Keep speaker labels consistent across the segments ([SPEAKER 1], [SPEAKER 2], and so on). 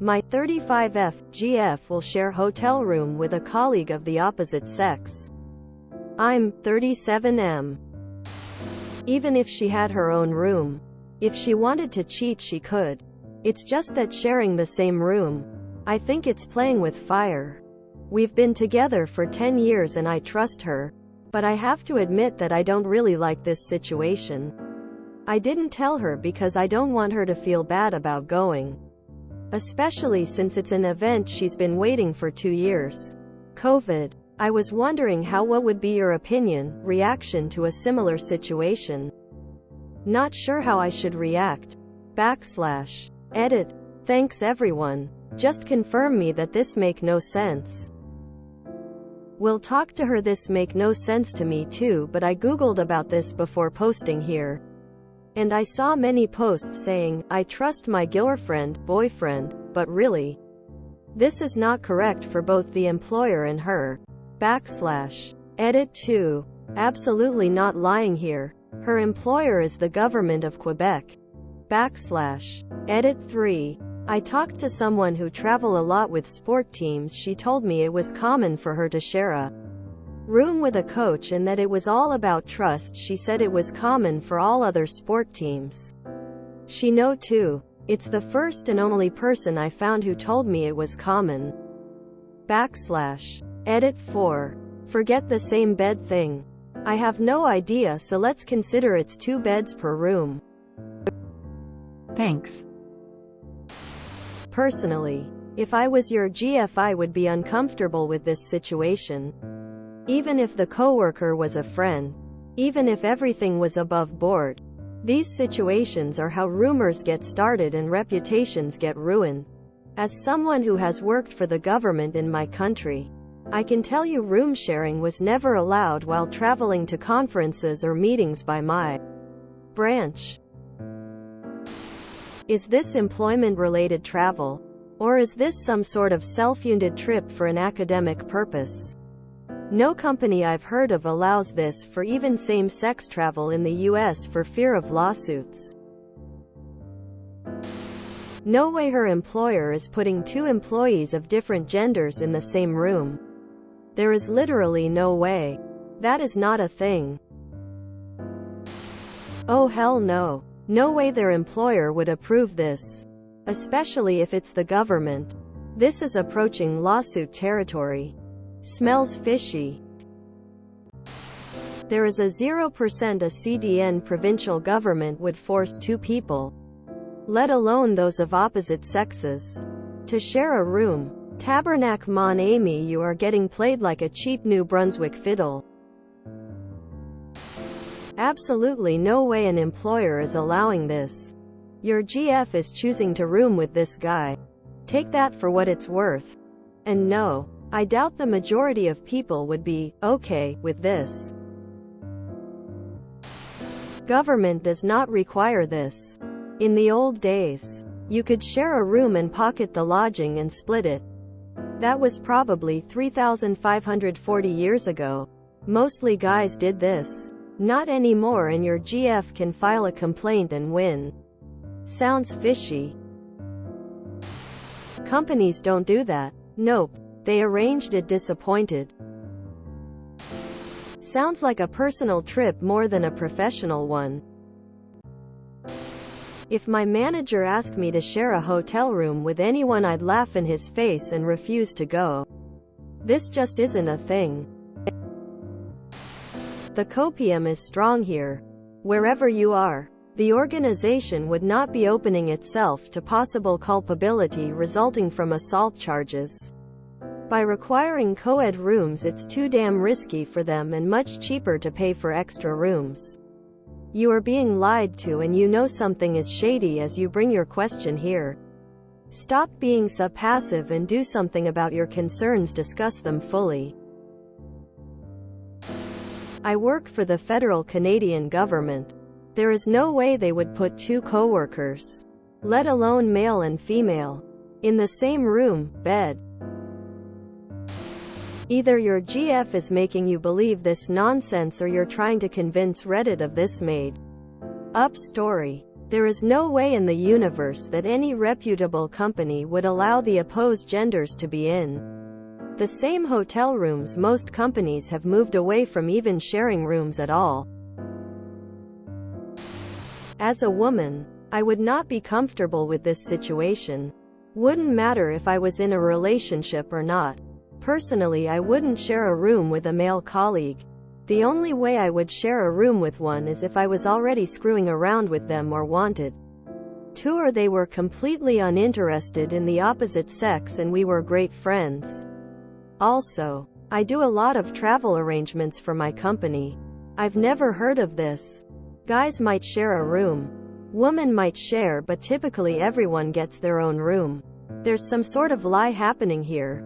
[SPEAKER 1] My 35F GF will share hotel room with a colleague of the opposite sex. I'm 37M. Even if she had her own room. If she wanted to cheat, she could. It's just that sharing the same room, I think it's playing with fire. We've been together for 10 years and I trust her. But I have to admit that I don't really like this situation. I didn't tell her because I don't want her to feel bad about going. Especially since it's an event she's been waiting for 2 years. COVID. I was wondering what would be your reaction to a similar situation. Not sure how I should react. / Edit. Thanks everyone. Just confirm me that this make no sense. We'll talk to her. This make no sense to me too, but I googled about this before posting here. And I saw many posts saying, I trust my girlfriend, boyfriend, but really, this is not correct for both the employer and her. / Edit 2. Absolutely not lying here. Her employer is the government of Quebec. / Edit 3. I talked to someone who travel a lot with sport teams. She told me it was common for her to share a room with a coach and that it was all about trust. She said it was common for all other sport teams. She know too. It's the first and only person I found who told me it was common. / Edit 4. Forget the same bed thing. I have no idea, so let's consider it's 2 beds per room.
[SPEAKER 2] Thanks.
[SPEAKER 1] Personally, if I was your GF, I would be uncomfortable with this situation. Even if the coworker was a friend. Even if everything was above board. These situations are how rumors get started and reputations get ruined. As someone who has worked for the government in my country, I can tell you room sharing was never allowed while traveling to conferences or meetings by my branch. Is this employment-related travel? Or is this some sort of self-funded trip for an academic purpose? No company I've heard of allows this for even same-sex travel in the US for fear of lawsuits. No way her employer is putting 2 employees of different genders in the same room. There is literally no way. That is not a thing. Oh hell no. No way their employer would approve this. Especially if it's the government. This is approaching lawsuit territory. Smells fishy. There is a 0% a CDN provincial government would force 2 people, let alone those of opposite sexes, to share a room. Tabernacle mon ami, you are getting played like a cheap New Brunswick fiddle. Absolutely no way an employer is allowing this. Your GF is choosing to room with this guy. Take that for what it's worth. And no, I doubt the majority of people would be okay with this. Government does not require this. In the old days, you could share a room and pocket the lodging and split it. That was probably 3,540 years ago. Mostly guys did this. Not anymore, and your GF can file a complaint and win. Sounds fishy. Companies don't do that. Nope. They arranged it. Disappointed. Sounds like a personal trip more than a professional one. If my manager asked me to share a hotel room with anyone, I'd laugh in his face and refuse to go. This just isn't a thing. The copium is strong here. Wherever you are, the organization would not be opening itself to possible culpability resulting from assault charges. By requiring co-ed rooms, it's too damn risky for them and much cheaper to pay for extra rooms. You are being lied to, and you know something is shady as you bring your question here. Stop being so passive and do something about your concerns. Discuss them fully. I work for the federal Canadian government. There is no way they would put 2 co-workers, let alone male and female, in the same room, bed. Either your GF is making you believe this nonsense or you're trying to convince Reddit of this made up story. There is no way in the universe that any reputable company would allow the opposed genders to be in the same hotel rooms. Most companies have moved away from even sharing rooms at all. As a woman, I would not be comfortable with this situation. Wouldn't matter if I was in a relationship or not. Personally, I wouldn't share a room with a male colleague. The only way I would share a room with one is if I was already screwing around with them or wanted to, or they were completely uninterested in the opposite sex and we were great friends. Also, I do a lot of travel arrangements for my company. I've never heard of this. Guys might share a room. Women might share, but typically everyone gets their own room. There's some sort of lie happening here.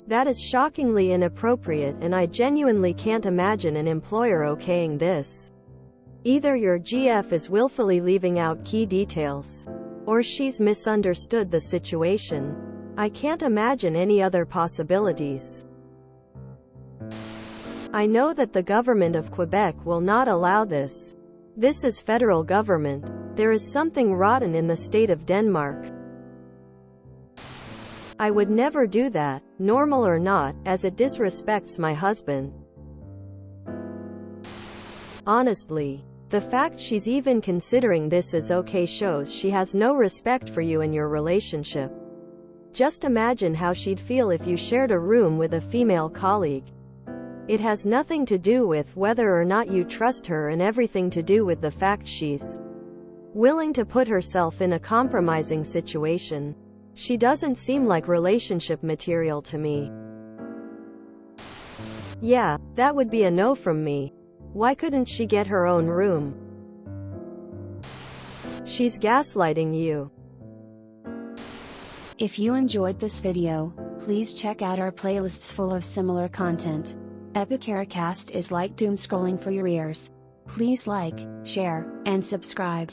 [SPEAKER 1] That is shockingly inappropriate, and I genuinely can't imagine an employer okaying this. Either your GF is willfully leaving out key details, or she's misunderstood the situation. I can't imagine any other possibilities. I know that the government of Quebec will not allow this. This is federal government. There is something rotten in the state of Denmark. I would never do that, normal or not, as it disrespects my husband. Honestly, the fact she's even considering this as okay shows she has no respect for you and your relationship. Just imagine how she'd feel if you shared a room with a female colleague. It has nothing to do with whether or not you trust her and everything to do with the fact she's willing to put herself in a compromising situation. She doesn't seem like relationship material to me. Yeah, that would be a no from me. Why couldn't she get her own room? She's gaslighting you.
[SPEAKER 2] If you enjoyed this video, please check out our playlists full of similar content. Epicaricast is like doom scrolling for your ears. Please like, share, and subscribe.